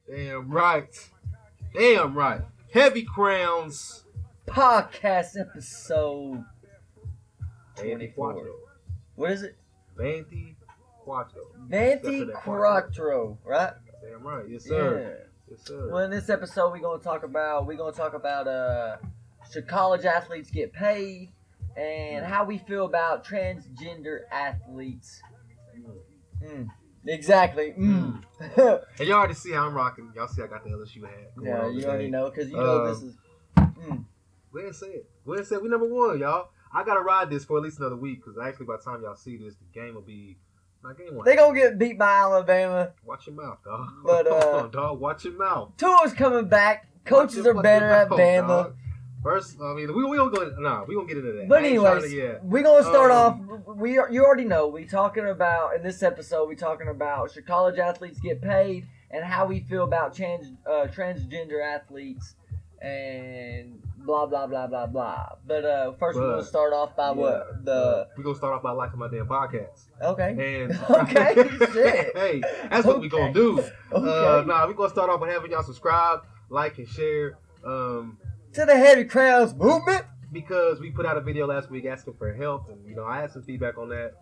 Damn right. Damn right. Heavy Crowns. Podcast episode 24. 24. What is it? 24. 24, right? Damn right. Yes, sir. Yeah. Yes, sir. Well, in this episode, we're gonna talk about should college athletes get paid, and how we feel about transgender athletes. Exactly. And y'all already see how I'm rocking. Y'all see I got the LSU hat. Yeah, you already know because you know this is. Go ahead and say it. Go ahead and say it. We number one, y'all. I gotta ride this for at least another week because actually by the time y'all see this, the game will be. Game one. They gonna get beat by Alabama. Watch your mouth, dog. But dog, watch your mouth. Tua's coming back. Coaches are better at Bama. Dog. First, I mean, we gonna go. Nah, we gonna get into that. But anyways, we gonna start off. You already know we talking about in this episode. We talking about should college athletes get paid and how we feel about transgender athletes and blah blah blah blah blah. But first we're gonna start off by we're gonna start off by liking my damn podcast. Okay. And okay. Shit. Hey, that's what we gonna do. Okay. We gonna start off by having y'all subscribe, like, and share. To the Heavy Crowns movement. Because we put out a video last week asking for help, and I had some feedback on that.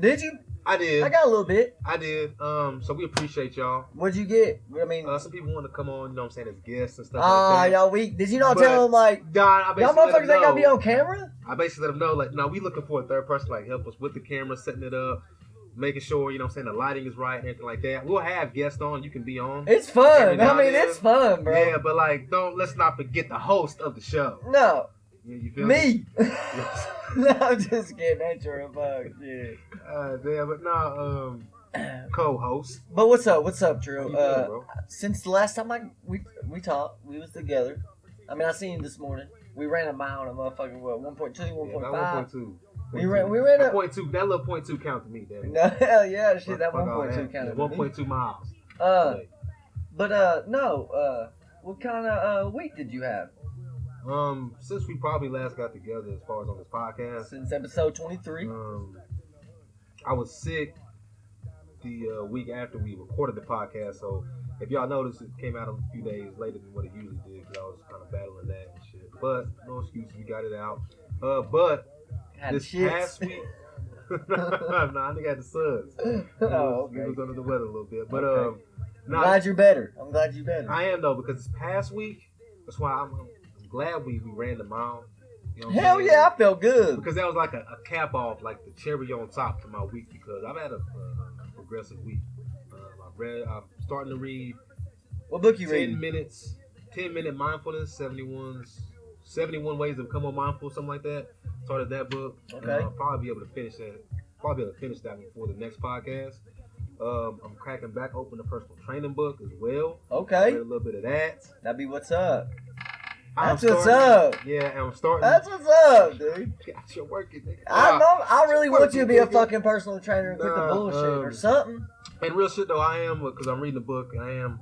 Did you? I did. I got a little bit. I did. So we appreciate y'all. What'd you get? I mean, some people want to come on, you know what I'm saying, as guests and stuff like that. Y'all weak. Did you not tell them like, y'all motherfuckers ain't gotta be on camera? I basically let them know, like, no, we looking for a third person, like, help us with the camera, setting it up, making sure, you know what I'm saying, the lighting is right and everything like that. We'll have guests on. You can be on. It's fun. I mean, it's fun, bro. Yeah, but, like, let's not forget the host of the show. No. You feel me? No, I'm just kidding. Ain't true. Fuck, shit. But no, co-host. But what's up, Drew? Bro? Since the last time we talked, we was together. I mean, I seen you this morning. We ran a mile on a motherfucking, 1.2, 1.5? Yeah, 1.2. We ran a 1.2. That little 0.2 counted me, damn. No, hell yeah, shit. That 1.2 counted. 1.2 miles. But what kind of week did you have? Since we probably last got together as far as on this podcast. Since episode 23. I was sick the week after we recorded the podcast, so if y'all noticed, it came out a few days later than what it usually did because I was kind of battling that and shit. But no excuses, we got it out. But this past week, I think I had the suds. Okay. He was under the weather a little bit, but I'm glad you're better. I'm glad you're better. I am though because this past week, that's why I'm glad we ran the mile. You know hell yeah, I felt good because that was like a cap off, like the cherry on top to my week because I've had a progressive week. I'm starting to read. What book you reading? 10-minute mindfulness, 71 ways to become more mindful, something like that. Started that book. Okay. I'll probably be able to finish that. That before the next podcast. I'm cracking back open the personal training book as well. Okay. I read a little bit of that. That'd be what's up. That's what's up. Yeah, and I'm starting. That's what's up, dude. Got your working, nigga. I know. I really want you to be a fucking personal trainer and quit the bullshit or something. And real shit though, I am because I'm reading the book. I am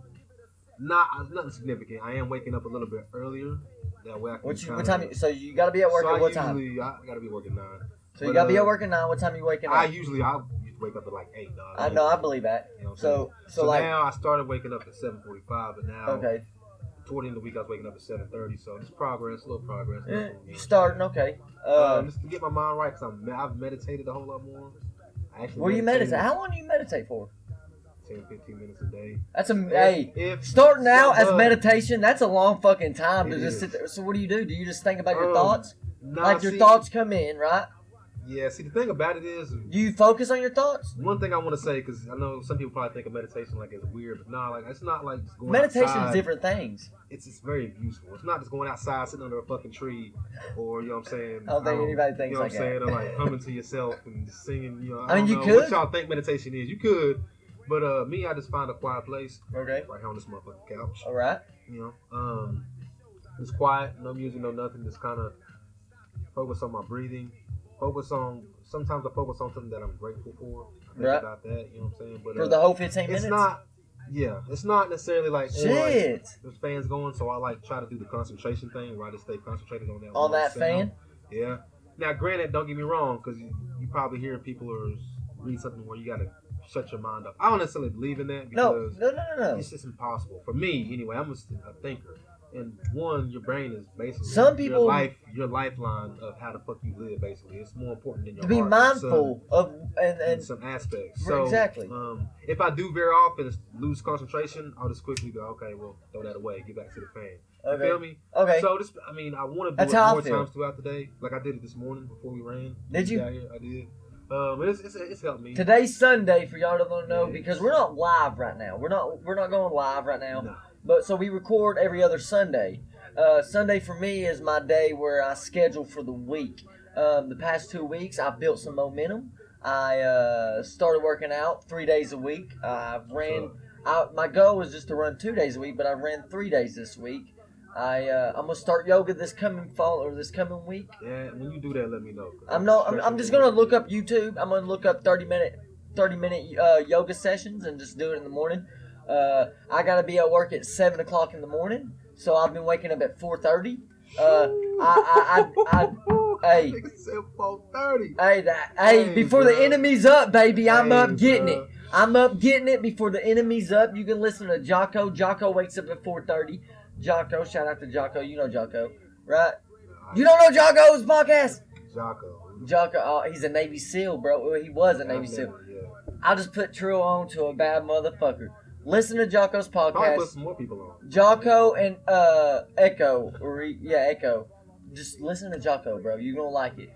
nothing significant. I am waking up a little bit earlier. That way I can. What time? So you got to be at work at what time? I got to be working 9. So you got to be at work at 9. What time are you waking up? I used to wake up at like 8, dog. I know. I believe that. You know so like now I started waking up at 7:45, but now okay. Toward the end of the week I was waking up at 7:30. So it's progress, a little progress. You starting okay? Just to get my mind right because I've meditated a whole lot more. What do you meditate? How long do you meditate for? 10-15 minutes a day. That's starting out as meditation. That's a long fucking time to just sit there. So what do? Do you just think about your thoughts? Your thoughts come in, right? Yeah. See, the thing about it is, do you focus on your thoughts? One thing I want to say because I know some people probably think of meditation like it's weird, but no, like it's not like just going meditation outside. Is different things. It's very useful. It's not just going outside sitting under a fucking tree, or you know what I'm saying. I don't think anybody thinks like that. You know what I'm saying, or like humming to yourself and just singing. You know, I mean, you know could. what y'all think meditation is. You could. But me, I just found a quiet place. Okay. Right here on this motherfucking couch. All right. You know, it's quiet, no music, no nothing. Just kind of focus on my breathing. Sometimes I focus on something that I'm grateful for. I think about that. You know what I'm saying? But for the whole 15 minutes. It's not necessarily like shit. There's fans going, so I like try to do the concentration thing where I just stay concentrated on that. On that fan. Yeah. Now, granted, don't get me wrong, because you probably hear people or read something where you gotta shut your mind up. I don't necessarily believe in that No, because no. it's just impossible for me anyway. I'm a thinker, and one, your brain is basically Some people your lifeline of how the fuck you live. Basically, it's more important than your to be heart, mindful of in and some aspects. So exactly. if I do veer off and lose concentration, I'll just quickly go, okay, well, throw that away, get back to the fan. You feel me? Okay. So this, I mean, I want to do That's it how I more feel. times throughout the day, like I did it this morning before we ran. Did you? Got here, I did. It's helped me. Today's Sunday for y'all that don't know Yeah. because we're not live right now. We're not going live right now. No. But so we record every other Sunday. Sunday for me is my day where I schedule for the week. The past 2 weeks I built some momentum. I started working out 3 days a week. My goal was just to run 2 days a week, but I ran 3 days this week. I'm gonna start yoga this coming fall or this coming week. Yeah, when you do that, let me know. I'm just gonna look up YouTube. I'm gonna look up 30-minute yoga sessions and just do it in the morning. I gotta be at work at 7 o'clock in the morning, so I've been waking up at 4:30. Hey, Nigga said 4:30. Hey, before the enemy's up, baby, I'm Hey, up getting bruh. it. I'm up getting it before the enemy's up. You can listen to Jocko. Jocko wakes up at 4:30. Jocko, shout out to Jocko. You know Jocko, right? You don't know Jocko's podcast? Jocko, he's a Navy SEAL, bro. Well, he was a Navy SEAL. Yeah. I just put Trill on to a bad motherfucker. Listen to Jocko's Probably put podcast. some more people on. Jocko and Echo. Echo. Just listen to Jocko, bro. You're gonna like it.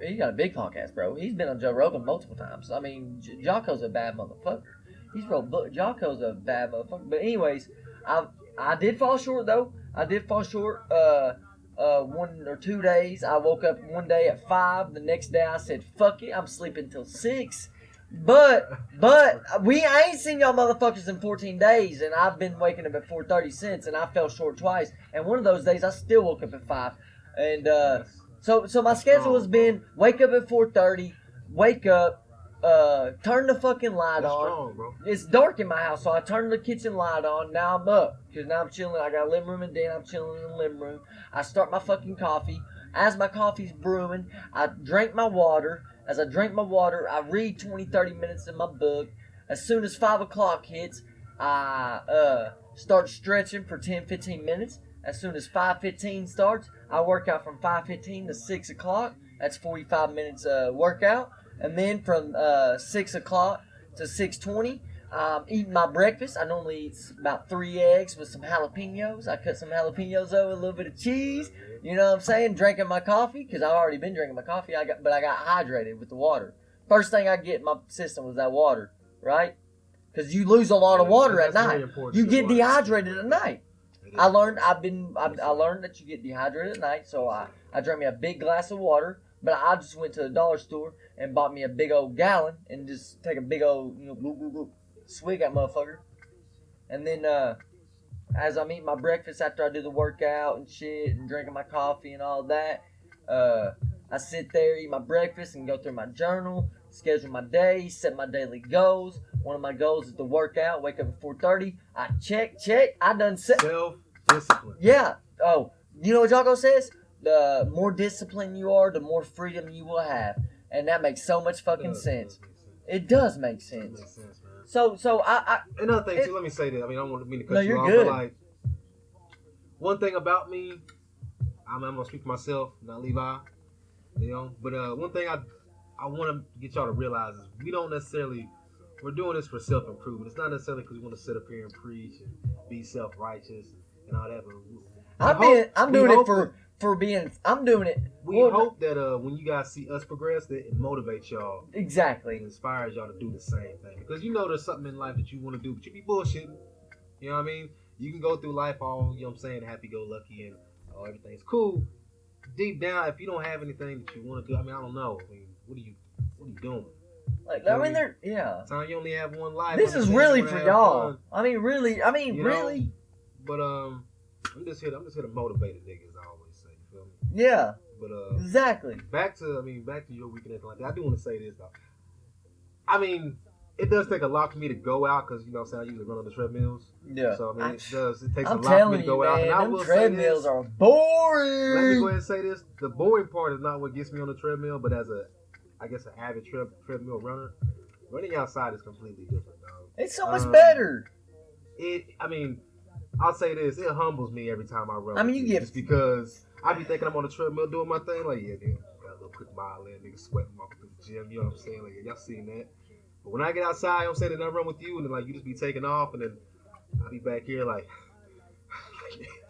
He got a big podcast, bro. He's been on Joe Rogan multiple times. I mean, Jocko's a bad motherfucker. Jocko's a bad motherfucker. But anyways, I did fall short though. I did fall short. 1 or 2 days. I woke up one day at 5. The next day I said, "Fuck it, I'm sleeping till 6." But I ain't seen y'all motherfuckers in 14 days, and I've been waking up at 4:30 since, and I fell short twice. And one of those days I still woke up at 5. And so my schedule has been wake up at 4:30, wake up. Turn the fucking light That's on. strong, bro. It's dark in my house, so I turn the kitchen light on. Now I'm up because now I'm chilling. I got a living room and den. I'm chilling in the living room. I start my fucking coffee. As my coffee's brewing, I drink my water. As I drink my water, I read 20, 30 minutes in my book. As soon as 5 o'clock hits, I start stretching for 10, 15 minutes. As soon as 5:15 starts, I work out from 5:15 to 6 o'clock. That's 45 minutes workout. And then from 6 o'clock to 6:20, I'm eating my breakfast. I normally eat about 3 eggs with some jalapenos. I cut some jalapenos over, a little bit of cheese. You know what I'm saying? Drinking my coffee, because I've already been drinking my coffee. But I got hydrated with the water. First thing I get in my system was that water, right? Because you lose a lot of water at night. You get dehydrated at night. I learned that you get dehydrated at night, so I drank me a big glass of water. But I just went to the dollar store and bought me a big old gallon and just take a big old, bloop, bloop, bloop, swig that motherfucker. And then as I'm eating my breakfast after I do the workout and shit and drinking my coffee and all that, I sit there, eat my breakfast and go through my journal, schedule my day, set my daily goals. One of my goals is to work out, wake up at 4:30. I check. I done set. Self-discipline. Yeah. Oh, you know what Jocko says? The more disciplined you are, the more freedom you will have. And that makes so much fucking sense. It does make sense. It makes sense, man. So I Another thing too, let me say that. I mean, I don't want to mean to cut you you're off, good. but like one thing about me, I'm gonna speak for myself, not Levi. But one thing I want to get y'all to realize is we're doing this for self-improvement. It's not necessarily because we want to sit up here and preach and be self-righteous and all that. But I'm doing it. We hope that when you guys see us progress, that it motivates y'all. Exactly. It inspires y'all to do the same thing. Because there's something in life that you want to do, but you be bullshitting. You know what I mean? You can go through life all, happy-go-lucky and everything's cool. Deep down, if you don't have anything that you want to do, I don't know. What are you doing? You only have one life. This is really for y'all. Fun. Really. But I'm just here to motivate a nigga, as I always say. You feel me? Yeah. But exactly. Back to your weekend like that. I do want to say this though. It does take a lot for me to go out because I usually run on the treadmills. Yeah. So it takes a lot for me to go out. And I will treadmills say this, are boring. Let me go ahead and say this: the boring part is not what gets me on the treadmill, but I I guess, an avid treadmill runner, running outside is completely different, dog. It's so much better. I mean, I'll say this: it humbles me every time I run. I mean, you get just because I be thinking I'm on the treadmill doing my thing, like yeah, dude, got a little quick mile in, nigga sweating walking through the gym. You know what I'm saying? Like y'all seen that? But when I get outside, you know what I'm saying, and I run with you, and then like you just be taking off, and then I be back here like,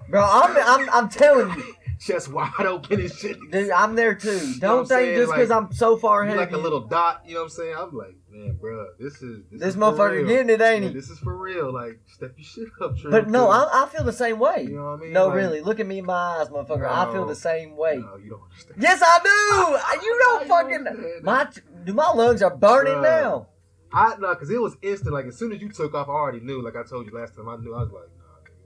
bro, I'm telling you, chest wide open and shit. dude, I'm there too. You know Don't what I'm think saying? just because Like, I'm so far you ahead like of a you. little dot. You know what I'm saying? I'm like, man, bro, this is Motherfucker for real. getting it, ain't he? Yeah, this is for real. Like, step your shit up, Trey. But no, I feel the same way. You know what I mean? No, Like, really, look at me in my eyes, motherfucker. No, I feel the same way. No, you don't understand. Yes, I do. You don't fucking my lungs are burning now. Because it was instant. Like as soon as you took off, I already knew. Like I told you last time, I knew. I was like,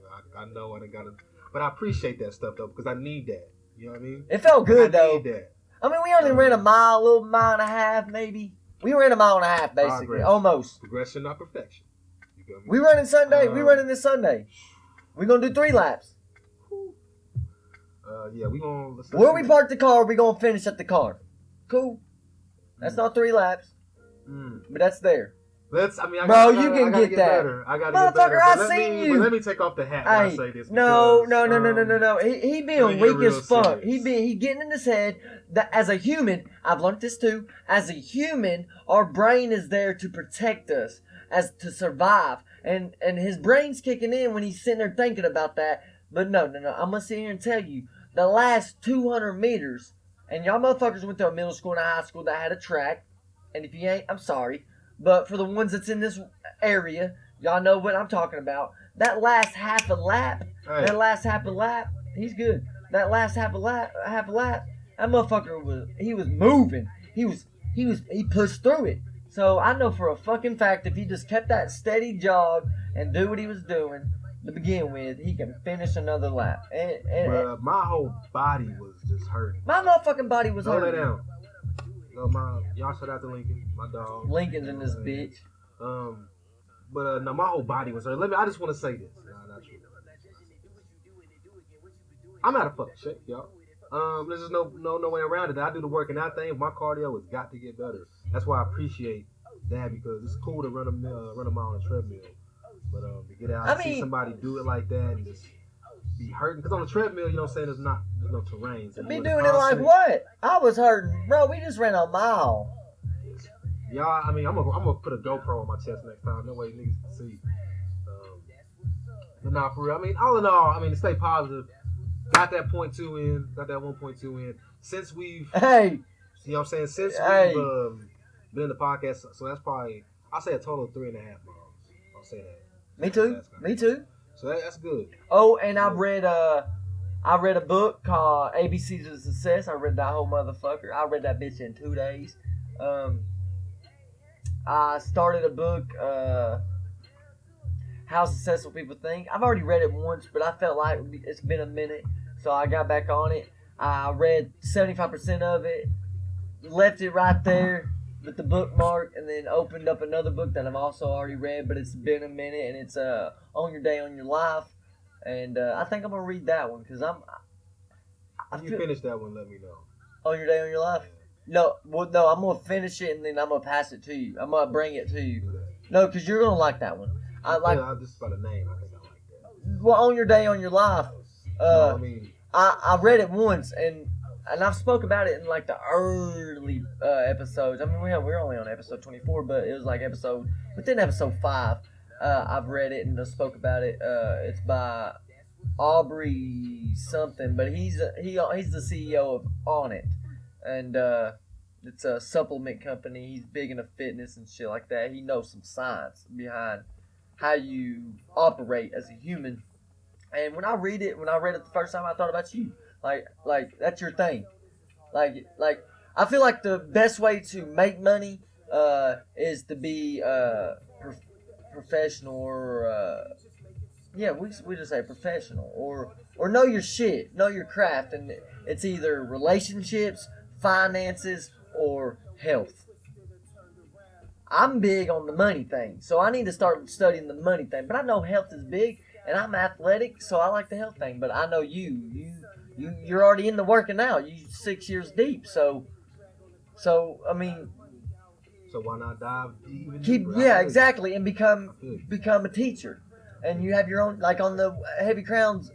nah, I know I done got it. But I appreciate that stuff though because I need that. You know what I mean? It felt good I though. need that. I mean, we only ran a little mile and a half, maybe. We ran a mile and a half, basically, Progress. almost. Progression, not perfection. You feel me? We running Sunday. We running this Sunday. We gonna do 3 laps. Yeah, we gonna. Where we park the car, we gonna finish at the car. Cool. That's not 3 laps, but that's there. I Bro, gotta you can get get that. better. I gotta get better. Motherfucker, I But seen But you. let me take off the hat when I say this. No. Because, He let being me get weak real as fuck. serious. He getting in his head that as a human, I've learned this too. As a human, our brain is there to protect us, as to survive. And his brain's kicking in when he's sitting there thinking about that. But no. I'm gonna sit here and tell you, the last 200 meters, and y'all motherfuckers went to a middle school and a high school that had a track. And if you ain't, I'm sorry. But for the ones that's in this area, y'all know what I'm talking about. That last half a lap, he's good. That last half a lap, that motherfucker was moving. He pushed through it. So I know for a fucking fact if he just kept that steady jog and do what he was doing to begin with, he can finish another lap. Bruh, my whole body was just hurting. My motherfucking body was Don't lay hurting. down. Y'all shout out to Lincoln, my dog. Lincoln's in this bitch. But no, my whole body was hurting. I just want to say this. Nah, not true. I'm out of fucking shape, y'all. There's just no way around it. I do the working out thing. My cardio has got to get better. That's why I appreciate that because it's cool to run a mile on a treadmill, but to get out and see somebody do it like that and just be hurting. Because on the treadmill, you know what I'm saying, there's no terrain. So be doing it like what? I was hurting, bro. We just ran a mile. Y'all, I'm gonna put a GoPro on my chest next time. That way niggas can see. But nah, for real. All in all, to stay positive. Got that 0.2 in. Got that 1.2 in. Since we've, you know what I'm saying? Since we've been in the podcast, so that's probably, I'll say a total of 3.5 miles. I'll say that. Me too. So that's good. Oh, and I read a book called ABCs of Success. I read that whole motherfucker. I read that bitch in 2 days. I started a book, How Successful People Think. I've already read it once, but I felt like it's been a minute, so I got back on it. I read 75% of it, left it right there with the bookmark, and then opened up another book that I've also already read, but it's been a minute, and it's On Your Day, On Your Life. And I think I'm going to read that one, because If you finish that one, let me know. On Your Day, On Your Life? No, I'm going to finish it, and then I'm going to pass it to you. I'm going to bring it to you. No, because you're going to like that one. Just by the name, I think I like that. Well, On Your Day, On Your Life. I read it once, and I've spoke about it in like the early episodes. We're only on episode 24, but it was like within episode 5. I've read it and I spoke about it. It's by Aubrey something, but he's the CEO of On It, and it's a supplement company. He's big into fitness and shit like that. He knows some science behind how you operate as a human. And when I read it the first time, I thought about you. Like that's your thing. Like I feel like the best way to make money is to be professional or we just say professional or know your shit, know your craft, and it's either relationships, finances, or health. I'm big on the money thing, so I need to start studying the money thing. But I know health is big, and I'm athletic, so I like the health thing. But I know you're already in the working out. You 6 years deep, so So I mean, So why not dive even keep deeper? yeah, exactly, and become I feel you. become a teacher, and you have your own like on the Heavy Crowns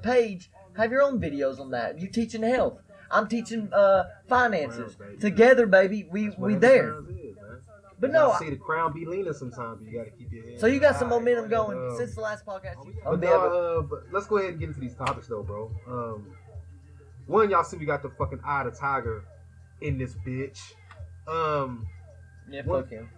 page. Have your own videos on that. You teaching health. I'm teaching finances. Crowns, baby. Together, baby, we That's what we Heavy there. Crowns is, man. But You no, gotta see the crown be leaning sometimes, but you gotta keep your head. so you got some high, momentum man. going since the last podcast. But no, but let's go ahead and get into these topics though, bro. One, y'all see we got the fucking eye of the tiger in this bitch. Yeah, One- fuck him.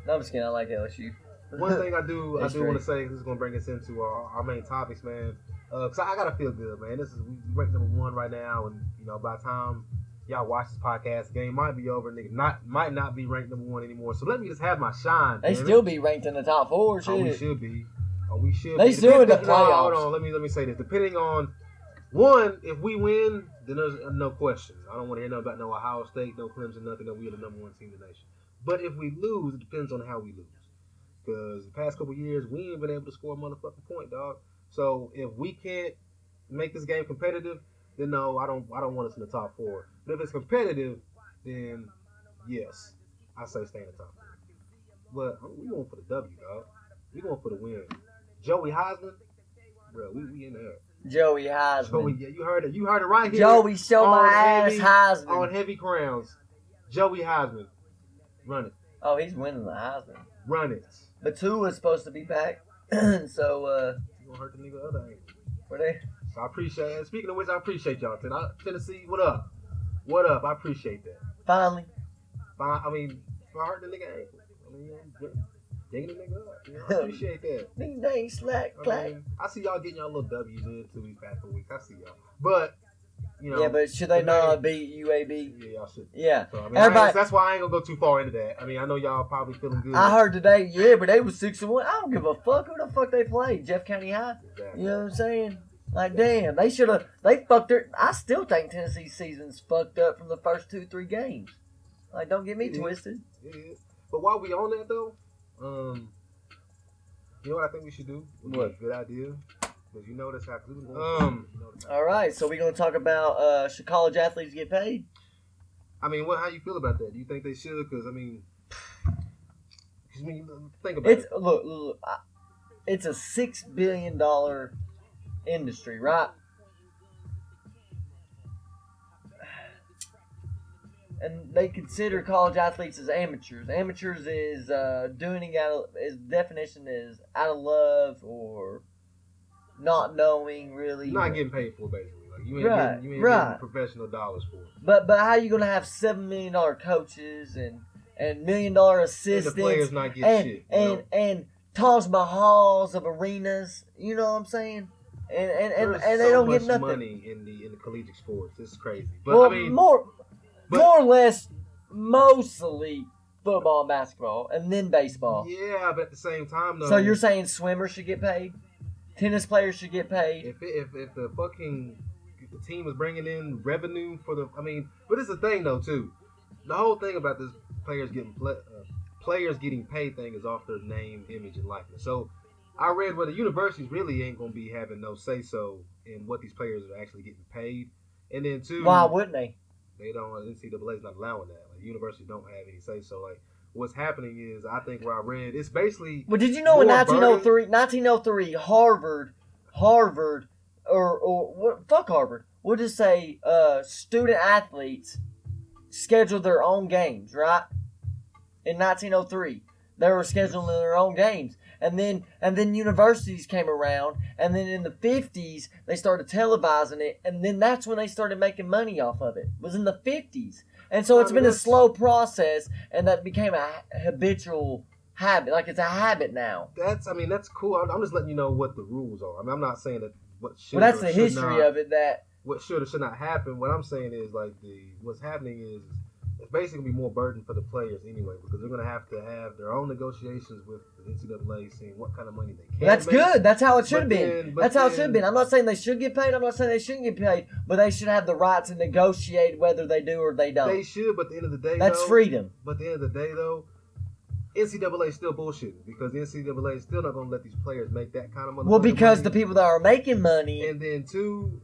No, I'm just kidding. I like LSU. One thing I do That's want to straight. say, this is gonna bring us into our main topics, man. Cause I gotta feel good, man. This is we ranked number 1 right now, and you know by the time y'all watch this podcast, the game might be over. Nigga, might not be ranked number 1 anymore. So let me just have my shine. They damn it. still be ranked in the top 4. Oh, we Shit. should be. Oh, we should They be. still in the No, hold playoffs. on. Let me say this. Depending on one, if we win, then there's no question. I don't want to hear nothing about no Ohio State, no Clemson, nothing. That we're the number 1 team in the nation. But if we lose, it depends on how we lose. Because the past couple years, we ain't been able to score a motherfucking point, dog. So if we can't make this game competitive, then no, I don't want us in the top 4. But if it's competitive, then yes, I say stay in the top 4. But we going for the W, dog. We going for the win. Joey Heisman, bro, we in there. Joey Heisman. Joey, yeah, you heard it. You heard it right here. Joey, show my on ass heavy- Heisman. On Heavy Crowns. Joey Heisman. Run it. Oh, he's winning the Heisman. Run it. But Tua's supposed to be back. So, You gonna hurt the nigga other angle. were they? So I appreciate it. Speaking of which, I appreciate y'all. Tennessee, what up? What up? I appreciate that. Finally. Fine. I mean, if I hurt the nigga ankle, I mean, digging the nigga up. You know, I appreciate that. Ding dang, slack, clack. I see y'all getting y'all little W's in 2 weeks, past 4 weeks. I see y'all. But, you know. Yeah, but should they not beat UAB? Yeah, y'all should. Yeah. So, I mean, Everybody- that's why I ain't gonna go too far into that. I mean, I know y'all probably feeling good. I heard today, yeah, but they was 6-1. I don't give a fuck who the fuck they played. Jeff County High. Exactly. You know what I'm saying? Like, damn, they should have. They fucked their. I still think Tennessee's season's fucked up from the first 2-3 games. Like, don't get me It is. twisted. Yeah. But while we on that though, you know what I think we should do? What? Good idea. Because you know this happens. All right, so we're gonna talk about should college athletes get paid? I mean, how you feel about that? Do you think they should? Because I mean, think about It's it. look, it's a $6 billion industry, right? And they consider college athletes as amateurs. Amateurs is doing it his definition is out of love or not knowing really. You're not getting paid for it, basically. Like you ain't Right, getting, you ain't right. getting professional dollars for it. But how you gonna have $7 million coaches and $1 million And the assistants players not get shit. You know? and Taj Mahals of arenas? You know what I'm saying? And There's they so don't much get nothing. money in the collegiate sports. It's crazy. But Well, I mean, more but- or less, mostly football and basketball, and then baseball. yeah, but at the same time though. So you're saying swimmers should get paid? Tennis players should get paid? if the fucking the team is bringing in revenue for the, I mean, but it's the thing though too. The whole thing about this players getting paid thing is off their name, image, and likeness. So I read where the universities really ain't gonna be having no say so in what these players are actually getting paid, and then two, Why wouldn't they? they don't. NCAA's not allowing that. Like universities don't have any say so. Like what's happening is, I think where I read, it's basically Well, did you know in more 1903, Harvard, or what? Fuck Harvard. We'll just say student athletes scheduled their own games, right? In 1903, they were scheduling their own games, and then universities came around, and then in the 50s they started televising it, and then that's when they started making money off of it. It was in the 50s, and so it's been a that's- slow process, and that became a habitual habit. Like it's a habit now. that's cool. I'm just letting you know what the rules are. I mean, I'm not saying that what should. Well, that's or the should history not, of it. That what should or should not happen. What I'm saying is like what's happening is it's basically gonna be more burden for the players anyway, because they're gonna have to have their own negotiations with the NCAA, seeing what kind of money they can. that's make. good. That's how it should have But been. then- but That's how it should then- have been. I'm not saying they should get paid. I'm not saying they shouldn't get paid, but they should have the right to negotiate whether they do or they don't. They should, but at the end of the day, That's though, freedom. But at the end of the day, though, NCAA is still bullshitting, because the NCAA is still not gonna let these players make that kind of money. Well, because the people that are making money, And then two,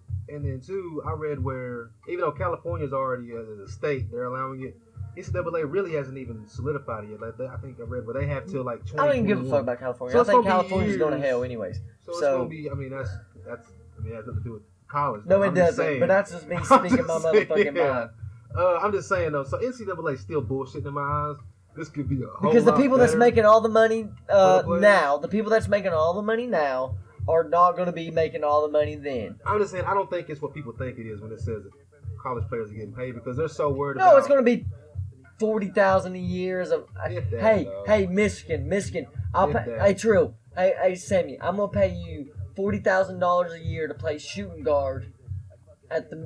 I read where even though California's already as a state, they're allowing it. NCAA really hasn't even solidified it yet. Like I think I read, but they have till like 20. I don't even give a fuck about California. So I it's think gonna be California's going to years. hell anyways. So it's gonna be. I mean, that's. I mean, it has nothing to do with college. No, I'm it just doesn't. saying. But that's just me I'm speaking just my saying, motherfucking yeah. mind. I'm just saying though. So NCAA still bullshit in my eyes. This could be a whole Because the lot people that's better making all the money for the players. now, the people that's making all the money now, are not going to be making all the money then. I'm just saying. I don't think it's what people think it is when it says that college players are getting paid because they're so worried about. No, it's going to be $40,000 a year. Hey, Michigan. I'll pay. Hey, Trill. Hey, Sammy. I'm gonna pay you $40,000 a year to play shooting guard at the.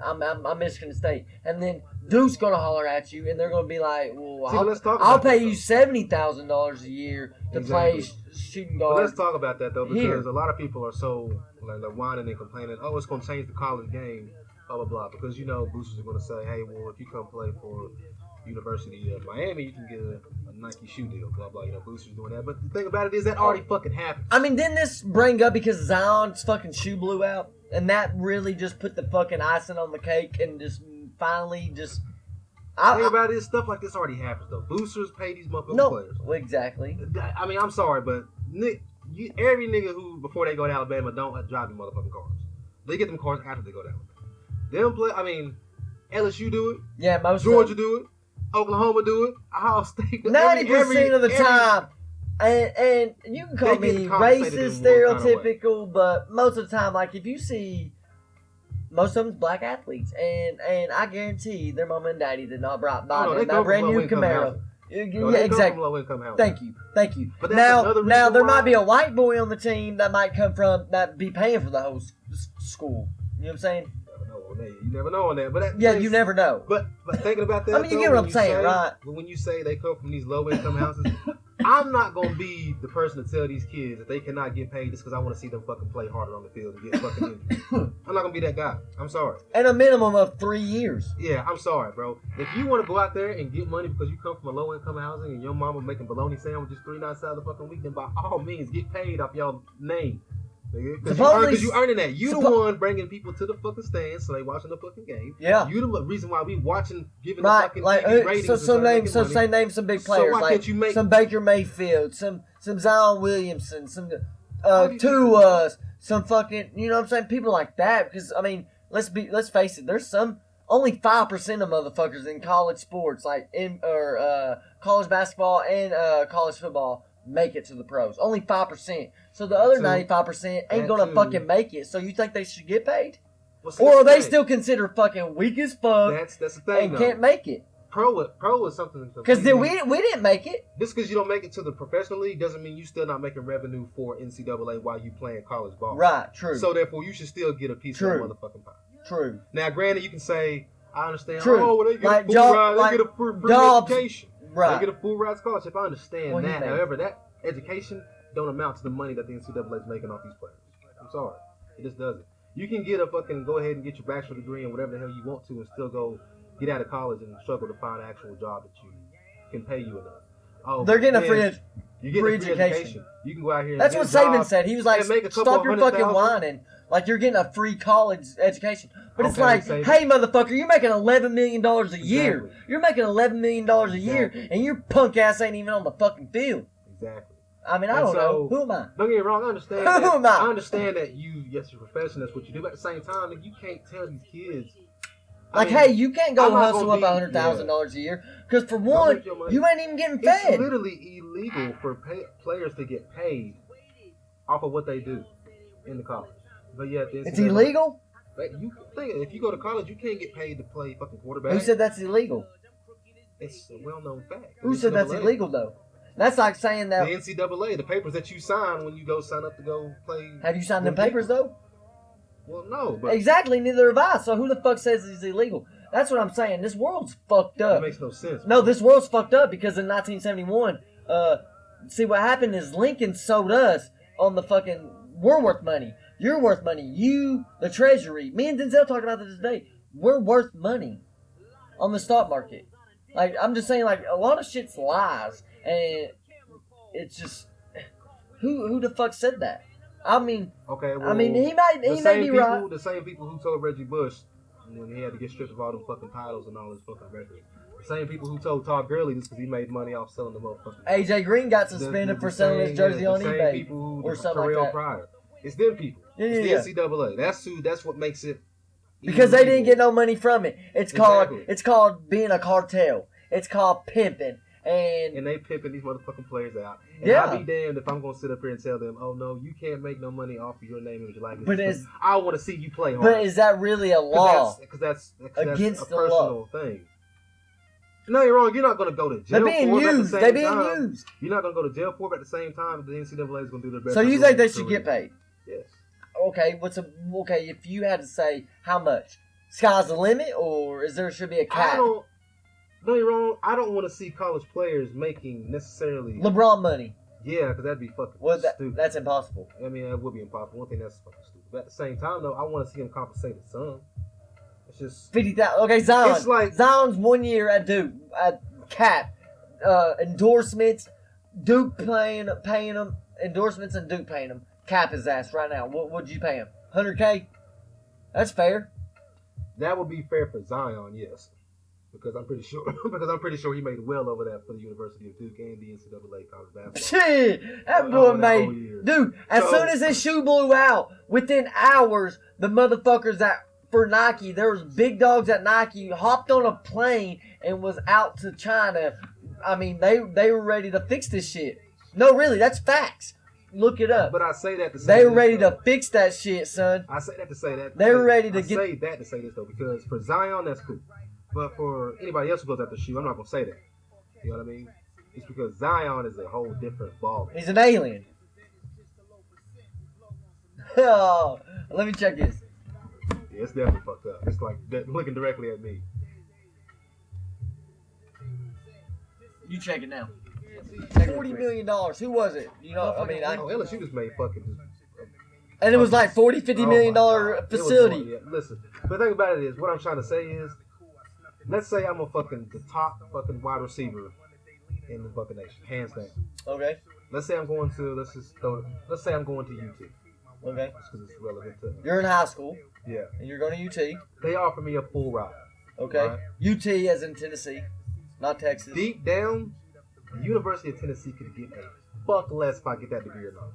I'm Michigan State, and then Duke's gonna holler at you, and they're gonna be like, "Well, I'll pay you $70,000 a year to play shooting guard." But let's talk about that though, because here. a lot of people are so like whining and complaining. Oh, it's gonna change the college game. Blah blah blah. Because boosters are gonna say, "Hey, well, if you come play for University of Miami, you can get a Nike shoe deal, blah blah. Boosters doing that. But the thing about it is that already fucking happened. I mean, didn't this bring up because Zion's fucking shoe blew out, and that really just put the fucking icing on the cake, and just finally just. The thing about it is stuff like this already happens though. Boosters pay these motherfucking players. No, exactly. I mean, I'm sorry, but every nigga who before they go to Alabama don't drive the motherfucking cars. They get them cars after they go to Alabama. Them play. I mean, LSU do it. Yeah, most Georgia do it. Oklahoma do it. Ohio State. 90% of the time, and you can call me racist, stereotypical, but most of the time, like if you see, most of them's black athletes, and I guarantee their mama and daddy did not buy them that brand new Camaro. No, yeah, exactly. Thank you. But now there might be a white boy on the team that might come from that be paying for the whole school. You know what I'm saying? You never know on that, but you never know. But thinking about that, I mean, you get what I'm saying, right? When you say they come from these low income houses, I'm not gonna be the person to tell these kids that they cannot get paid just because I want to see them fucking play harder on the field and get fucking injured. I'm not gonna be that guy. I'm sorry. And a minimum of 3 years. Yeah, I'm sorry, bro. If you want to go out there and get money because you come from a low income housing and your mama making bologna sandwiches 3 nights out of the fucking week, then by all means get paid off y'all name. Because you earning that. You the one bringing people to the fucking stands so they watching the fucking game. Yeah. You the reason why we watching, giving the fucking TV ratings. Name some big players. So like some Baker Mayfield, some Zion Williamson, some Tuas, some fucking, you know what I'm saying? People like that. Because, I mean, let's face it, there's only 5% of motherfuckers in college sports, like college basketball and college football, make it to the pros. Only 5%. So the other 95% ain't gonna fucking make it. So you think they should get paid? Or are they still considered fucking weak as fuck? That's the thing. And can't make it. Pro is something. Because we didn't make it. Just because you don't make it to the professional league doesn't mean you still not making revenue for NCAA while you playing college ball. Right. True. So therefore, you should still get a piece of the motherfucking pie. True. Now, granted, you can say, I understand. True. Oh, well, they get a full ride. They get a free education. Right. They get a full ride scholarship. I understand that. However, that education don't amount to the money that the NCAA is making off these players. I'm sorry. It just doesn't. You can get go ahead and get your bachelor's degree and whatever the hell you want to and still go get out of college and struggle to find an actual job that you can pay you enough. Oh, they're getting a free education. You can go out here. That's what Saban said. He was like, "Stop your fucking whining. Like you're getting a free college education." But it's like, hey, motherfucker, you're making $11 million a year. Exactly. You're making $11 million a year, and your punk ass ain't even on the fucking field. Exactly. I mean, I don't know. Who am I? Don't get me wrong. I understand. Who am I? I understand that yes, you're a professional. That's what you do. But at the same time, you can't tell these kids. Hey, you can't go hustle up $100,000 a year because for one, you ain't even getting fed. It's literally illegal for players to get paid off of what they do in the college. But yeah, it's illegal. You think if you go to college, you can't get paid to play fucking quarterback. Who said that's illegal? It's a well-known fact. Who said that's illegal though? That's like saying that the NCAA, the papers that you sign when you go sign up to go play. Have you signed them papers though? Well, no. But exactly, neither have I. So who the fuck says it's illegal? That's what I'm saying. This world's fucked up. That makes no sense. No, this world's fucked up because in 1971, see what happened is Lincoln sold us on the fucking. We're worth money. You're worth money. You, the Treasury. Me and Denzel talked about this today. We're worth money on the stock market. Like I'm just saying, like a lot of shit's lies, and it's just who the fuck said that? I mean, okay. Well, I mean, he may be right. The same people who told Reggie Bush when he had to get stripped of all them fucking titles and all his fucking records. Same people who told Todd Gurley this because he made money off selling the motherfucking. AJ Green got suspended for selling his jersey on the eBay same people who, or something Terrell like that. Pryor. It's them people. It's the NCAA. That's what makes it. Because they didn't get no money from it. It's Exactly. called being a cartel. It's called pimping. And they pimping these motherfucking players out. And yeah. I'll be damned if I'm going to sit up here and tell them, oh no, you can't make no money off of your name and your likeness. But I want to see you play hard. But is that really a law? Because that's against a the personal law. thing. No, you're wrong. You're not going to go to jail They're being for it used. at the They're same being time. used. You're not going to go to jail for it at the same time. The NCAA is going to do their best. So you think they should get paid? Yes. Okay. Okay? If you had to say how much, sky's the limit, or should be a cap? No, you're wrong. I don't want to see college players making necessarily LeBron money. Yeah, because that'd be fucking stupid. That's impossible. I mean, that would be impossible. One thing that's fucking stupid. But at the same time, though, I want to see him compensated some. It's just 50,000. Okay, Zion. It's like Zion's 1 year at Duke at cap endorsements. Duke paying him endorsements and Duke paying him. Cap his ass right now. What would you pay him? $100K. That's fair. That would be fair for Zion, yes. Because I'm pretty sure he made well over that for the University of Duke and the NCAA college basketball. Shit, that boy made, dude. As soon as his shoe blew out, within hours, the motherfuckers for Nike, there was big dogs at Nike, hopped on a plane and was out to China. I mean, they were ready to fix this shit. No, really, that's facts. Look it up. But I say that to say they were ready to fix that shit, son. I say that to say that. They were ready to say that to say this though, because for Zion, that's cool. But for anybody else who goes after shoe, I'm not gonna say that. You know what I mean? It's because Zion is a whole different ball. He's an alien. Oh, let me check this. Yeah, it's definitely fucked up. It's like looking directly at me. You check it now. $40 million. Who was it? You know, I mean, LSU just made fucking. And it was like $40-50 million facility. Listen, the thing about it is, what I'm trying to say is, let's say I'm the top fucking wide receiver in the fucking nation, hands down. Okay. Let's say I'm going to UT. Okay. Because it's relevant to. You're in high school. Yeah. And you're going to UT. They offer me a full ride. Okay. Right? UT as in Tennessee, not Texas. Deep down, the University of Tennessee could get a fuck less if I get that degree or not.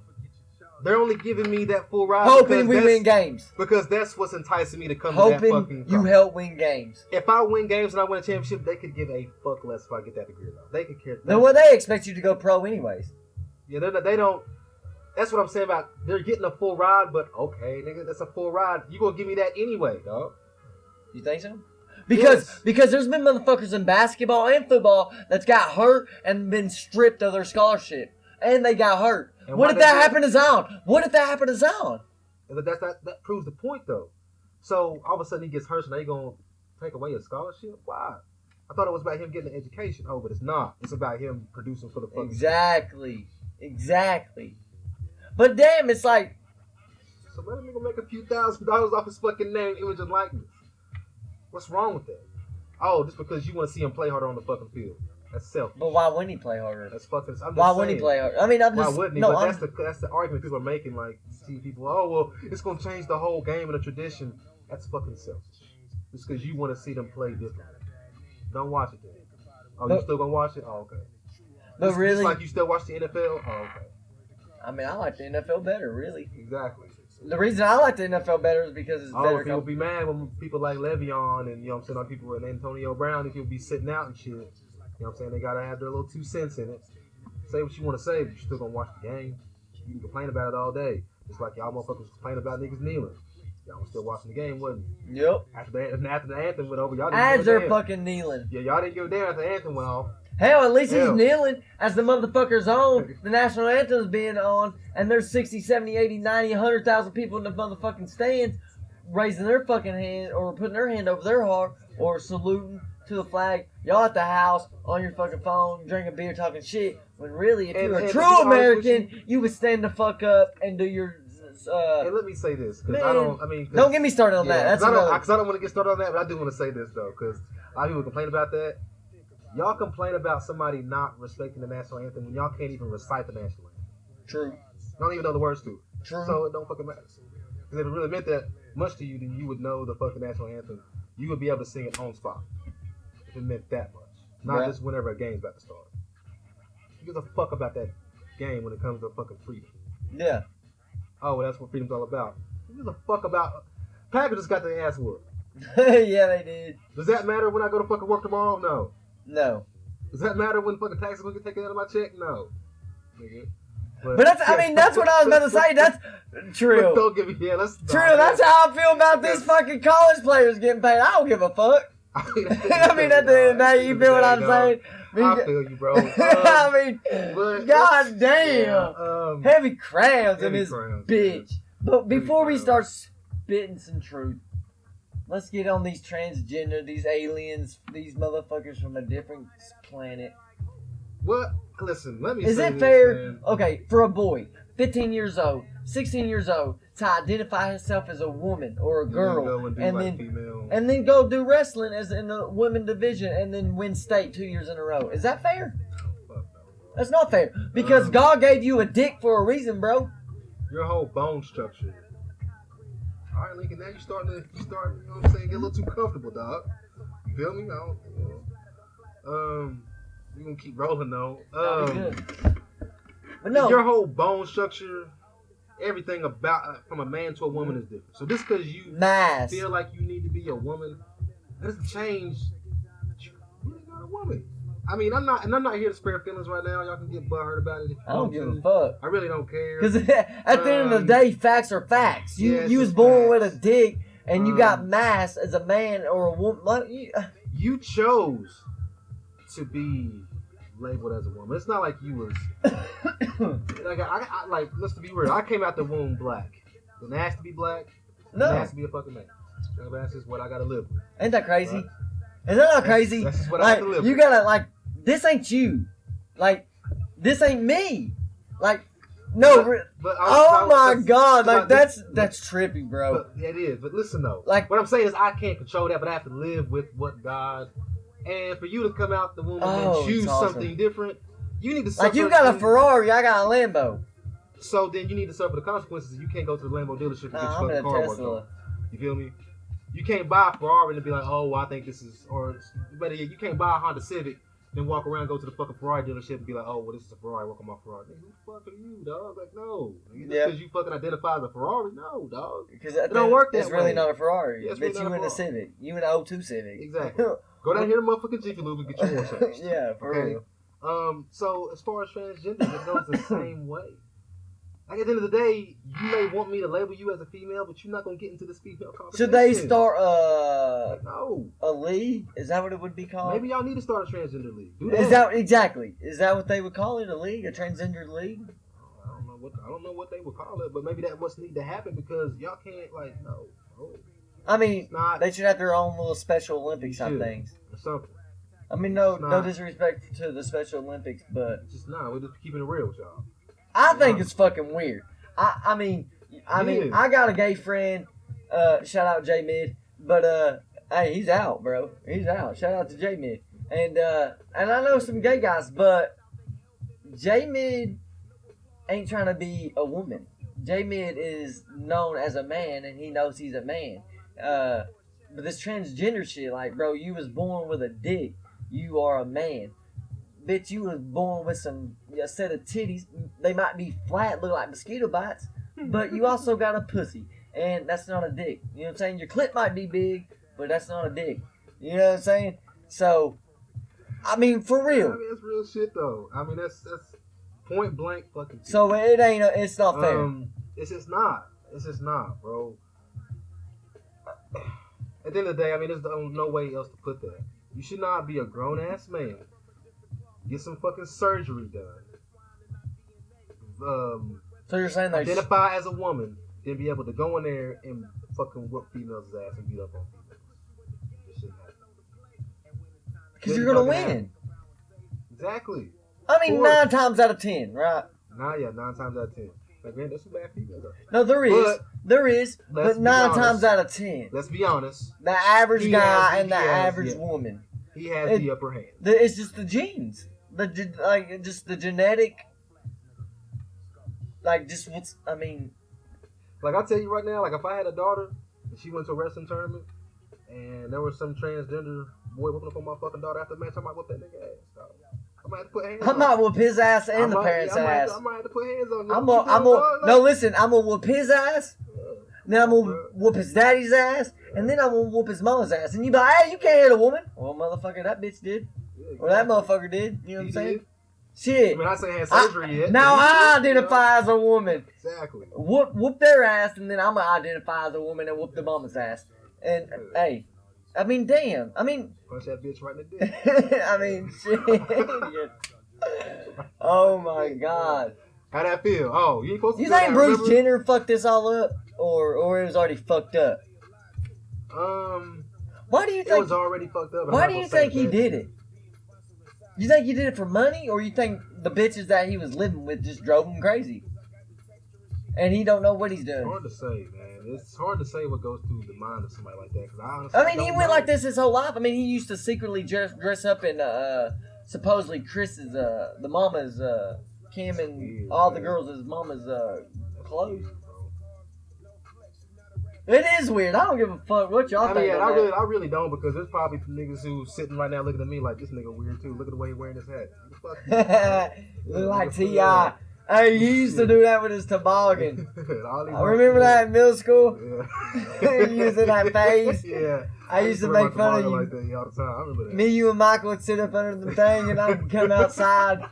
They're only giving me that full ride. Hoping we win games. Because that's what's enticing me to come to that fucking Hoping you help win games. If I win games and I win a championship, they could give a fuck less if I get that degree or not. They could care. Then what, they expect you to go pro anyways. Yeah, they don't. That's what I'm saying about they're getting a full ride, but okay, nigga, that's a full ride. You gonna give me that anyway, dog. You think so? Because there's been motherfuckers in basketball and football that's got hurt and been stripped of their scholarship. And they got hurt. And what if that happened to Zion? What if that happened to Zion? That proves the point, though. So, all of a sudden he gets hurt, and they going to take away his scholarship? Why? I thought it was about him getting an education. Oh, but it's not. It's about him producing for the fucking Exactly. But damn, it's like... So let a nigga make a few $1,000s off his fucking name, image, and likeness. What's wrong with that? Oh, just because you want to see him play harder on the fucking field. That's selfish. But why wouldn't he play harder? That's fucking. Why wouldn't he play harder? I mean, why wouldn't he? No, but that's the argument people are making. Like, you see people, oh well, it's gonna change the whole game and the tradition. That's fucking selfish. Just because you want to see them play differently. Don't watch it then. Oh, you still gonna watch it? Oh, okay. But really, it's like you still watch the NFL? Oh, okay. I mean, I like the NFL better, really. Exactly. The reason I like the NFL better is because it's better. People be mad when people like Le'Veon and, you know what I'm saying, like people and Antonio Brown, and people be sitting out and shit. You know what I'm saying? They gotta have their little 2 cents in it. Say what you want to say, but you're still gonna watch the game. You can complain about it all day. Just like y'all motherfuckers complain about niggas kneeling. Y'all was still watching the game, wasn't you? Yep. After the anthem went over, y'all didn't As give a they're damn. fucking kneeling. Yeah, y'all didn't give a damn after the anthem went off. Hell, at least he's kneeling as the motherfucker's on. The national anthem's being on, and there's 60, 70, 80, 90, 100,000 people in the motherfucking stands raising their fucking hand or putting their hand over their heart or saluting to the flag. Y'all at the house on your fucking phone, drinking beer, talking shit. When really, if you're a true American, you would stand the fuck up and do your. And let me say this, because don't get me started on that. That's because I don't want to get started on that, but I do want to say this though, because a lot of people complain about that. Y'all complain about somebody not respecting the national anthem when y'all can't even recite the national anthem. True. Don't even know the words to it. True. So it don't fucking matter. Because if it really meant that much to you, then you would know the fucking national anthem. You would be able to sing it on spot. If it meant that much. not just whenever a game's about to start. Who gives a fuck about that game when it comes to fucking freedom? Yeah. Oh, well, that's what freedom's all about. Who gives a fuck about? Packers just got their ass whooped. Yeah, they did. Does that matter when I go to fucking work tomorrow? No. No. Does that matter when fucking taxes will get taken out of my check? No. Nigga. But that's, I mean, that's what I was about to say. That's true. Don't give me, yeah, let's. True, that's how I feel about these fucking college players getting paid. I don't give a fuck. I mean, at the end of the day, you feel what I'm saying? I feel you, bro. I mean, god damn. Heavy crowns in this bitch. But before we start spitting some truth, let's get on these transgender, these aliens, these motherfuckers from a different planet. What? Listen, let me Is say it this, fair, man. okay, for a boy, 15 years old, 16 years old, to identify himself as a woman or a girl, and then go do wrestling as in the women division and then win state 2 years in a row? Is that fair? That's not fair. Because God gave you a dick for a reason, bro. Your whole bone structure. All right, Lincoln, now you starting, you know what I'm saying, get a little too comfortable, dog. You feel me? I don't, you know. We're going to keep rolling, though. But no. Your whole bone structure, everything about, from a man to a woman is different. So just because you feel like you need to be a woman, that doesn't change. You're really not a woman. I mean, I'm not here to spare feelings right now. Y'all can get butthurt about it. I don't give a fuck. I really don't care. Because at the end of the day, facts are facts. You was born with a dick, and you got mass as a man or a woman. You chose to be labeled as a woman. It's not like you was like I like. Let's be real. I came out the womb black. Didn't ask to be black. Didn't ask to be a fucking man. That's just what I gotta live with. Ain't that crazy? Right? Is that not crazy? That's just what like, I have to live you with. Gotta like. This ain't you. Like, this ain't me. Like, no. But oh my god! Like that's trippy, bro. But it is. But listen though. Like what I'm saying is, I can't control that, but I have to live with what God. And for you to come out the womb and choose something different, you need to suffer. Like you got a Ferrari, I got a Lambo. So then you need to suffer the consequences. You can't go to the Lambo dealership and get your fucking car worked on. You feel me? You can't buy a Ferrari and be like, oh, well, I think this is, or better yet, you can't buy a Honda Civic, then walk around, go to the fucking Ferrari dealership and be like, oh, well, this is a Ferrari, work on my Ferrari. Nigga, who the fuck are you, dog? Like, no. Just because you fucking identify as a Ferrari, no, dog. Because it don't work that way. It's really not a Ferrari. Yeah, bitch, you in a Civic. You in an 02 Civic. Exactly. Go down here to motherfucking Jiffy Lube and get your oil changed. Yeah, for real. So as far as transgender, it goes the same way. Like at the end of the day, you may want me to label you as a female, but you're not gonna get into this female conversation. Should they start a league? Is that what it would be called? Maybe y'all need to start a transgender league. Is that exactly? Is that what they would call it? A league? A transgender league? I don't know what they would call it, but maybe that what's need to happen because y'all can't no. I mean, they should have their own little Special Olympics type things. Or something. I mean, no disrespect to the Special Olympics, but it's just not. We're just keeping it real with y'all. I think it's fucking weird. I mean, I got a gay friend. Shout out J Mid, but hey, he's out, bro. He's out. Shout out to J Mid, and I know some gay guys, but J Mid ain't trying to be a woman. J Mid is known as a man, and he knows he's a man. But this transgender shit, like, bro, you was born with a dick. You are a man. Bitch, you was born with a set of titties. They might be flat, look like mosquito bites, but you also got a pussy. And that's not a dick. You know what I'm saying? Your clit might be big, but that's not a dick. You know what I'm saying? So, I mean, for real. I mean, that's real shit, though. I mean, that's point blank fucking shit. So, it's not fair. It's just not. It's just not, bro. At the end of the day, I mean, there's no way else to put that. You should not be a grown-ass man. Get some fucking surgery done. So you're saying identify as a woman, then be able to go in there and fucking whoop females' ass and beat up on females. This shouldn't happen. Because you're gonna win. Exactly. I mean, 9 times out of 10, right? 9 times out of 10. Like, man, there's some bad females. No, there is, but 9 times out of 10. Let's be honest. The average guy and the average woman. He has the upper hand. It's just the genes. Just the genetic. Like, just what's, I mean. Like, I'll tell you right now, like, if I had a daughter and she went to a wrestling tournament and there was some transgender boy whooping up on my fucking daughter after the match, I might whoop that nigga ass. Dog. I might have to put hands I on might him. whoop his ass and the parents' ass. I might have to put hands on him. No, listen, I'm gonna whoop his ass. Then I'm gonna whoop his daddy's ass, and then I'm gonna whoop his mama's ass. And you be like, hey, you can't hit a woman. Well, motherfucker, that bitch did. Or that motherfucker did. You know what I'm saying? Did. Shit. I mean, I say had surgery yet. Now I identify as a woman. Exactly. Whoop their ass, and then I'm gonna identify as a woman and whoop the mama's ass. And hey, I mean, damn. I mean, punch that bitch right in the dick. I mean, shit. Oh my god. How'd that feel? Oh, you ain't supposed to. You think Bruce Jenner fucked this all up, or it was already fucked up? Why do you think it was already fucked up? Why do you think he did it? You think he did it for money, or you think the bitches that he was living with just drove him crazy, and he don't know what he's doing? It's hard to say, man. It's hard to say what goes through the mind of somebody like that. Cause I mean, he went like this his whole life. I mean, he used to secretly dress up in supposedly Chris's the mama's Kim and all the girls' mama's clothes. It is weird. I don't give a fuck what y'all think. I really don't, because there's probably niggas who sitting right now looking at me like, this nigga weird too. Look at the way he wearing his hat. Look like T.I. Hey, he used to do that with his toboggan. I remember that in middle school. Yeah. Using that face. Yeah. I used to make fun of you. Like that all the time. I remember that. Me, you, and Michael would sit up under the thing, and I'd come outside.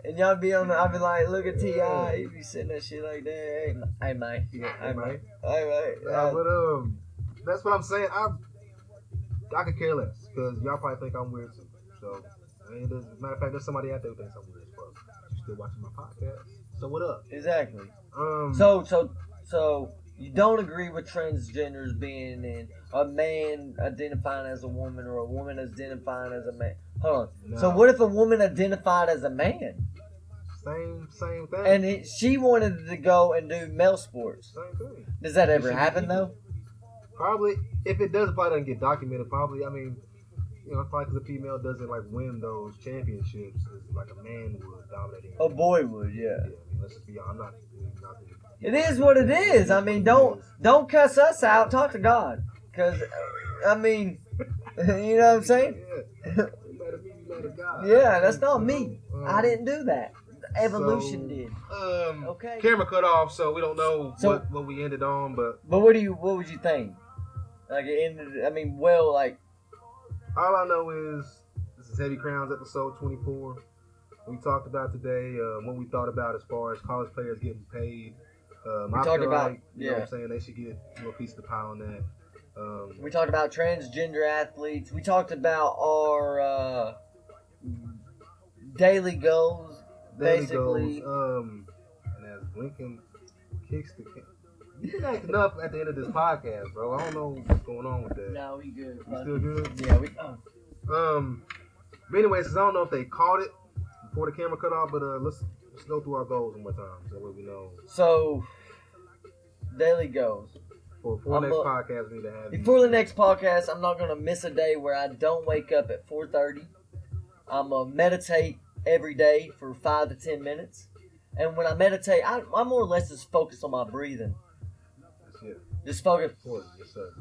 And y'all be on I'd be like, look at T.I. He'd be sitting that shit like that. Hey, mate. Yeah, hey, mate. Yeah, but that's what I'm saying. I could care less, because y'all probably think I'm weird too. So, as a matter of fact, there's somebody out there who thinks I'm weird as fuck. You still watching my podcast? So what up? Exactly. So you don't agree with transgenders being in a man identifying as a woman or a woman identifying as a man? Hold on. No. So what if a woman identified as a man? Same thing. And she wanted to go and do male sports. Same thing. Does that ever happen though? Probably. If it does, it probably doesn't get documented. Probably. I mean, probably because a female doesn't like win those championships as like a man would dominate. A boy would, yeah. I mean, let's just be honest. I'm not. It is what it is. I mean, don't cuss us out. Talk to God, because I mean, you know what I'm saying? Yeah. Yeah, that's not me. I didn't do that. Evolution did. Okay. Camera cut off, so we don't know what we ended on, but what would you think? Like it ended. I mean, like. All I know is this is Heavy Crowns episode 24. We talked about today what we thought about as far as college players getting paid. We talked about you know what I'm saying, they should get a little piece of the pie on that. We talked about transgender athletes. We talked about our daily goals, basically. And as Lincoln kicks the can. You been acting up at the end of this podcast, bro. I don't know what's going on with that. No, we good. You still good? Yeah, we. But anyways, I don't know if they caught it before the camera cut off, but let's go through our goals one more time so that we know. So, daily goals. For the next podcast, we need to have. Before the next podcast, I'm not gonna miss a day where I don't wake up at 4:30. I'm gonna meditate every day for 5 to 10 minutes, and when I meditate, I more or less just focus on my breathing. Yeah. Just focus. Yes, sir.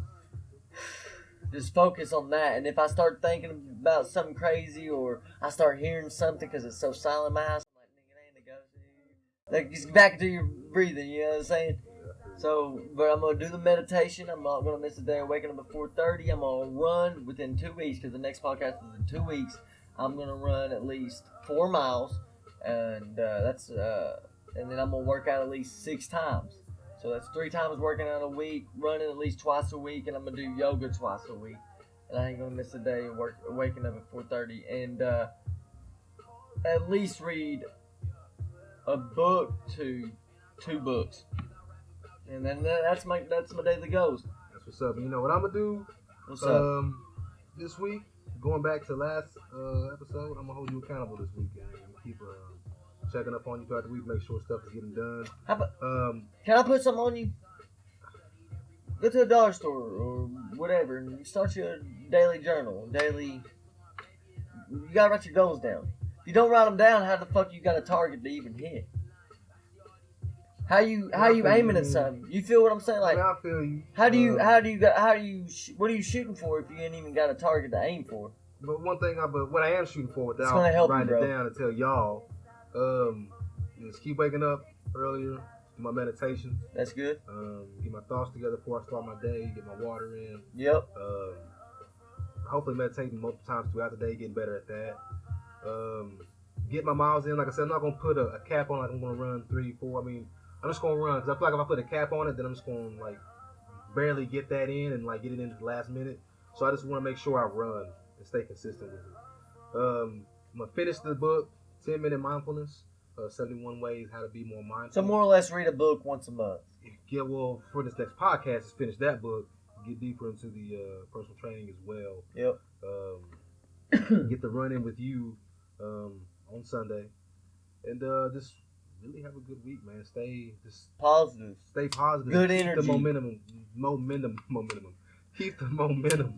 Just focus on that, and if I start thinking about something crazy or I start hearing something because it's so silent in my house, I'm like, nigga, it ain't to go to. Like, just back to your breathing, you know what I'm saying? So, but I'm gonna do the meditation. I'm not gonna miss a day of waking up at 4:30. I'm gonna run within 2 weeks, because the next podcast is in 2 weeks. I'm gonna run at least 4 miles, and and then I'm gonna work out at least 6 times. So that's 3 times working out a week, running at least twice a week, and I'm gonna do yoga twice a week. And I ain't gonna miss a day of waking up at 4:30, and at least read a book to 2 books. And then that's my daily goals. That's what's up. You know what I'm gonna do? What's up? This week, going back to last episode, I'm gonna hold you accountable this weekend. Keep checking up on you throughout the week, make sure stuff is getting done. How about, can I put something on you? Go to a dollar store or whatever and start your daily journal. You gotta write your goals down. If you don't write them down, how the fuck you got a target to even hit? How you aiming at something? You feel what I'm saying? Like, I feel you. what are you shooting for if you ain't even got a target to aim for? But what I am shooting for, It's gonna help writing you, bro. it down and tell y'all, is keep waking up earlier, do my meditation. That's good. Get my thoughts together before I start my day. Get my water in. Yep. Hopefully meditating multiple times throughout the day, getting better at that. Get my miles in. Like I said, I'm not gonna put a cap on. Like I'm gonna run 3, 4. I mean, I'm just gonna run because I feel like if I put a cap on it, then I'm just gonna like barely get that in and like get it in at the last minute. So I just want to make sure I run and stay consistent with it. I'm gonna finish the book, 10-minute mindfulness, 71 ways how to be more mindful. So more or less read a book once a month. Yeah, well, for this next podcast, is finish that book, get deeper into the personal training as well. Yep. Get the run in with you on Sunday, and just really have a good week, man. Stay positive. Stay positive. Good Keep energy. The momentum. Keep the momentum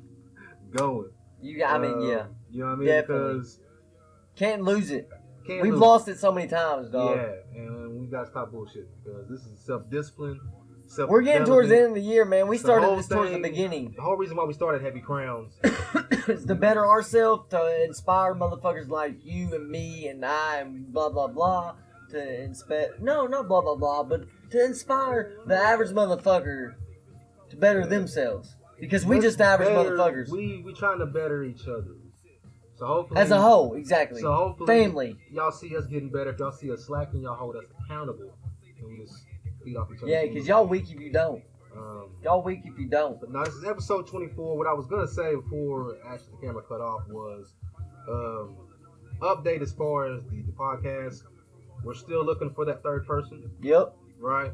going. Yeah. You know what I mean? Definitely. Because can't lose it. We've lost it so many times, dog. Yeah, and we gotta stop bullshitting because this is self-discipline. We're getting towards the end of the year, man. We started this towards the beginning. The whole reason why we started Heavy Crowns is to better ourselves, to inspire motherfuckers like you and me and I and blah blah blah. To inspire, no, not blah blah blah, but to inspire the average motherfucker to better themselves. Because we just average motherfuckers. We trying to better each other. So hopefully, as a whole, exactly. So hopefully, family. Y'all see us getting better. If y'all see us slacking, y'all hold us accountable, and we just feed off each other. Yeah, because y'all weak if you don't. Y'all weak if you don't. But now this is episode 24. What I was gonna say before actually the camera cut off was update as far as the podcast. We're still looking for that third person. Yep. Right.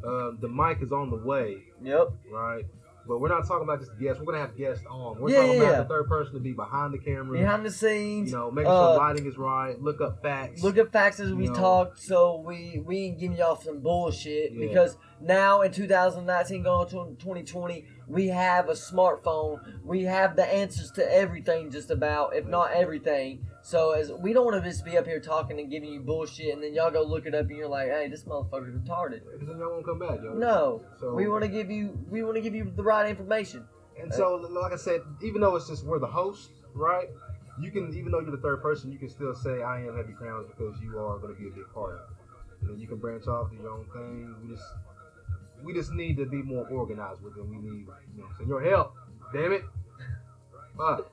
The mic is on the way. Yep. Right. But we're not talking about just guests. We're gonna have guests on. We're talking about the third person to be behind the camera, behind the scenes. You know, making sure lighting is right. Look up facts. Look up facts as we talk, so we ain't giving y'all some bullshit. Because now in 2019, going to 2020, we have a smartphone. We have the answers to everything, just about, if not everything. So as we don't want to just be up here talking and giving you bullshit, and then y'all go look it up and you're like, "Hey, this motherfucker's retarded." Because then y'all won't come back, yo. No, so, we want to give you the right information. And so, like I said, even though it's just we're the host, right? You can, even though you're the third person, you can still say I am Heavy Crowns because you are going to be a big part of it. And then you can branch off, do your own thing. We just need to be more organized with it. We need, your help. Damn it. But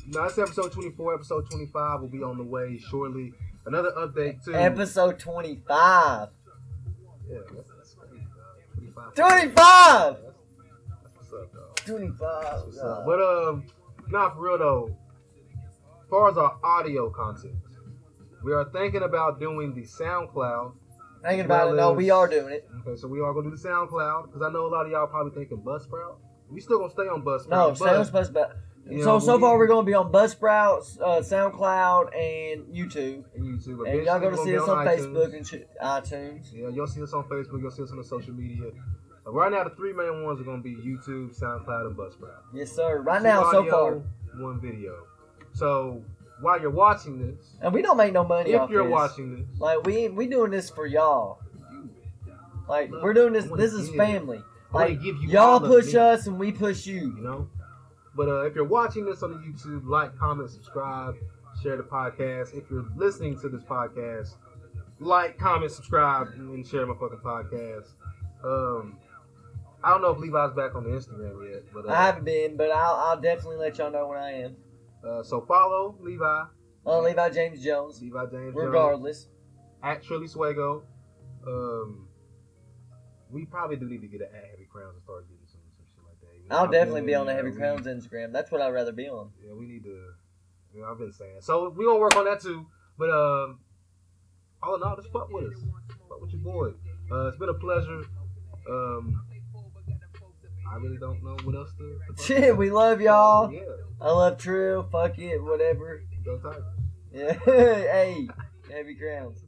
now it's episode 24. Episode 25 will be on the way shortly. Another update too. Episode 25. Yeah, that's crazy. 25. 25. That's what's up, dog. 25. That's what's up. But not for real though. As far as our audio content, we are thinking about doing the SoundCloud. Thinking about it? No, we are doing it. Okay, so we are gonna do the SoundCloud because I know a lot of y'all probably thinking Buzzsprout. We still gonna stay on Buzzsprout. No, stay on Buzzsprout. So far we're gonna be on Buzzsprout, SoundCloud, and YouTube. And y'all gonna see us on Facebook and iTunes. Yeah, you'll see us on Facebook. You'll see us on the social media. Right now, the three main ones are gonna be YouTube, SoundCloud, and Buzzsprout. Yes, sir. Right now, so far, one video. So while you're watching this, and we don't make no money off if you're this. watching this, like we doing this for y'all. Like we're doing this. This is family. Like y'all push us and we push you. You know. But if you're watching this on the YouTube, like, comment, subscribe, share the podcast. If you're listening to this podcast, like, comment, subscribe, and share my fucking podcast. I don't know if Levi's back on the Instagram yet, but I haven't been, but I'll definitely let y'all know when I am. So follow Levi. Levi James Jones. Levi James regardless. Jones. At Trilly Swego. We probably do need to get an Heavy Crowns and start getting some shit like that. I'll definitely be on the Heavy Crowns Instagram. That's what I'd rather be on. Yeah, we need to. I've been saying. So we're gonna work on that too. But all in all, just fuck with us. Fuck with your boy. It's been a pleasure. I really don't know what else to shit, we love y'all. Yeah. I love Trill. Fuck it, whatever. Go Tigers. Yeah. Hey, Heavy Crowns.